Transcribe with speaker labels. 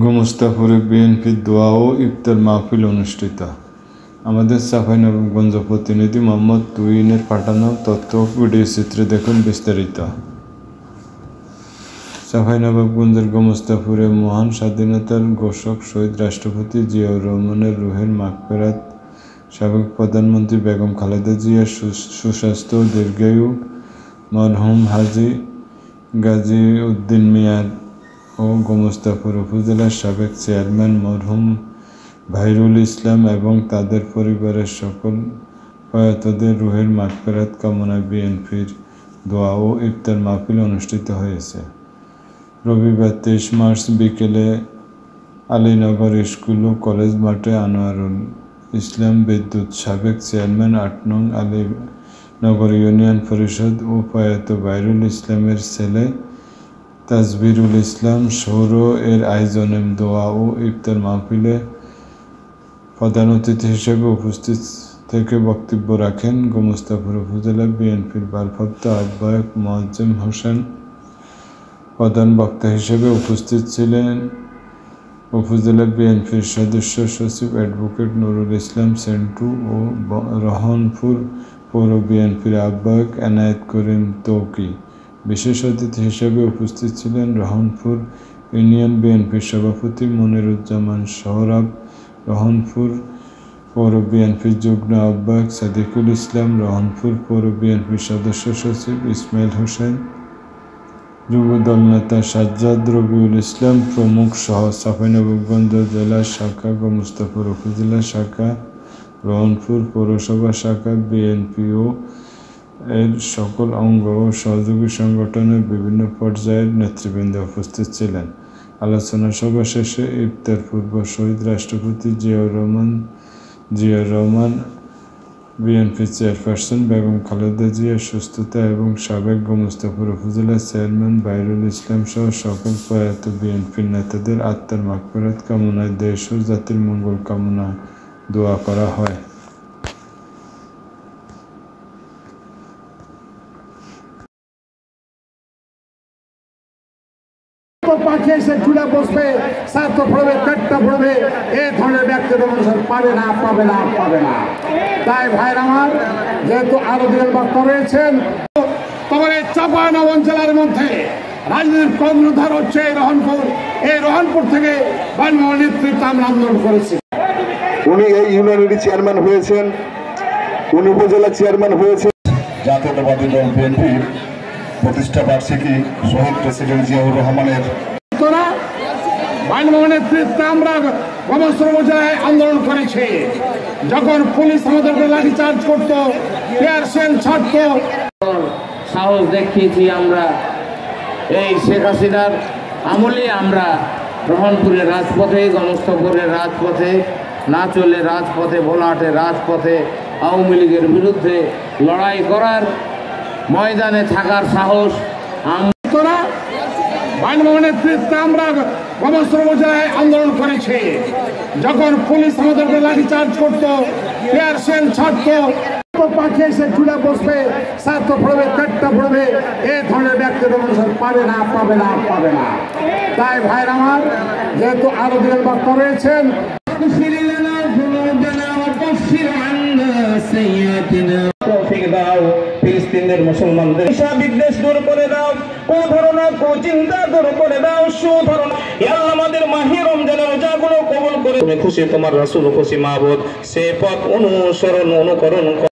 Speaker 1: গোমস্তাপুরে বিএনপির দোয়া ও ইফতার মাহফিল অনুষ্ঠিত। আমাদের চাঁপাইনবাবগঞ্জ প্রতিনিধি মোহাম্মদ তুহিনের পাঠানো তথ্য ভিডিওচিত্রে দেখুন বিস্তারিত। চাঁপাইনবাবগঞ্জের গোমস্তাপুরে মহান স্বাধীনতার ঘোষক শহীদ রাষ্ট্রপতি জিয়াউর রহমানের রুহের মাগফিরাত, সাবেক প্রধানমন্ত্রী বেগম খালেদা জিয়ার সুস্বাস্থ্য ও দীর্ঘায়ু, মরহুম হাজী গাজী উদ্দিন মিয়া ও গোমস্তাপুর উপজেলার সাবেক চেয়ারম্যান মরহুম ভাইরুল ইসলাম এবং তাদের পরিবারের সকল প্রয়াতদের রুহের মাগফিরাত কামনায় বিএনপির দোয়া ও ইফতার মাহফিল অনুষ্ঠিত হয়েছে। রবিবার 23 মার্চ বিকেলে আলীনগর স্কুল ও কলেজ মাঠে আনোয়ারুল ইসলাম বিদ্যুৎ, সাবেক চেয়ারম্যান 8 নং আলীনগর ইউনিয়ন পরিষদ ও প্রয়াত ভাইরুল ইসলামের ছেলে তাজবিরুল ইসলাম সৌর এর আয়োজনে দোয়া ও ইফতার মাহফিলে প্রধান অতিথি হিসেবে উপস্থিত থেকে বক্তব্য রাখেন গোমস্তাপুর উপজেলা বিএনপির ভারপ্রাপ্ত আহ্বায়ক মোয়াজ্জেম হোসেন। প্রধান বক্তা হিসেবে উপস্থিত ছিলেন উপজেলা বিএনপির সদস্য সচিব অ্যাডভোকেট নুরুল ইসলাম সেন্টু ও রহনপুর পৌর বিএনপির আহ্বায়ক এনায়েত করিম তৌকি। বিশেষ অতিথি হিসেবে উপস্থিত ছিলেন রহনপুর ইউনিয়ন বিএনপির সভাপতি মনিরুজ্জামান সোহরাব, রহনপুর পৌর বিএনপির যুগ্ম আহ্বায়ক সাদিকুল ইসলাম, রহনপুর পৌর বিএনপির সদস্য সচিব ইসমাইল হোসেন, যুবদল নেতা সাজ্জাদ রবিউল ইসলাম প্রমুখ সহ চাঁপাইনবাবগঞ্জ জেলা শাখা, গোমস্তাপুর উপজেলা শাখা, রহনপুর পৌরসভা শাখা, বিএনপি ও এর সকল অঙ্গ ও সহযোগী সংগঠনের বিভিন্ন পর্যায়ের নেতৃবৃন্দ উপস্থিত ছিলেন। আলোচনা সভা শেষে ইফতার পূর্ব শহীদ রাষ্ট্রপতি জিয়াউর রহমান, বিএনপি চেয়ারপারসন বেগম খালেদা জিয়ার সুস্থতা এবং সাবেক গোমস্তাপুর উপজেলা চেয়ারম্যান ভাইরুল ইসলাম সহ সকল প্রয়াত বিএনপির নেতাদের আত্মার মাগফিরাত কামনায় দেশ ও জাতির মঙ্গল কামনায় দোয়া করা হয়।
Speaker 2: পাখি এসে চুলে বসবে, স্বার্থ পড়বে, পেটটা পড়বে, এই ধরনের ব্যক্তির অনুসার পাবে না। তাই ভাইরা আমার, যেহেতু আরো দুজন বক্তা রয়েছেন, তবে চাঁপাইনবাবগঞ্জ জেলার মধ্যে রাজনীতির কর্ণধার হচ্ছে এই রহনপুর থেকে বানমোহন নেতৃত্বে আমরা আন্দোলন করেছি।
Speaker 3: উনি এই ইউনিয়নের চেয়ারম্যান হয়েছেন, উনি উপজেলা চেয়ারম্যান হয়েছেন। জাতীয়তাবাদী দল বিএনপির প্রতিষ্ঠা বার্ষিকী শহীদ প্রেসিডেন্ট জিয়াউর রহমানের
Speaker 2: নেতৃত্বে আমরা গোমস্তাপুর উপজেলায় আন্দোলন করেছি। যখন পুলিশ আমাদেরকে লাঠিচার্জ করতো, টিয়ার সেল ছাড়তো,
Speaker 4: সাহস দেখিয়েছি আমরা। এই শেখ হাসিনার আমলে আমরা রহনপুরের রাজপথে, গোমস্তাপুরের রাজপথে না চলে রাজপথে, ভোলাহাটের রাজপথে আওয়ামী লীগের বিরুদ্ধে লড়াই করার ময়দানে থাকার সাহস
Speaker 2: নেতৃত্বে আমরা গোমস্তাপুর উপজেলায় আন্দোলন করেছি। যখন পুলিশ আমাদেরকে লাঠিচার্জ করতো, টিয়ার সেল ছাড়তো, পাখি এসে চুলে বসবে, স্বার্থ পড়বে, পেটটা পড়বে, এই ধরনের ব্যক্তির অনুসার পাবে না। তাই ভাইরা আমার, যেহেতু আরো দুজন বক্তা রয়েছেন,
Speaker 5: ফিলিস্তিনের মুসলমানদের বিদ্বেষ দূর করে দাও, কুধারণা কুচিন্তা দূর করে দাও, সুধারণা আমাদের মাহে রমজানের রোজাগুলো কবুল করে। তুমি খুশি, তোমার রাসূল খুশি, মাবুদ সে পথ অনুকরণ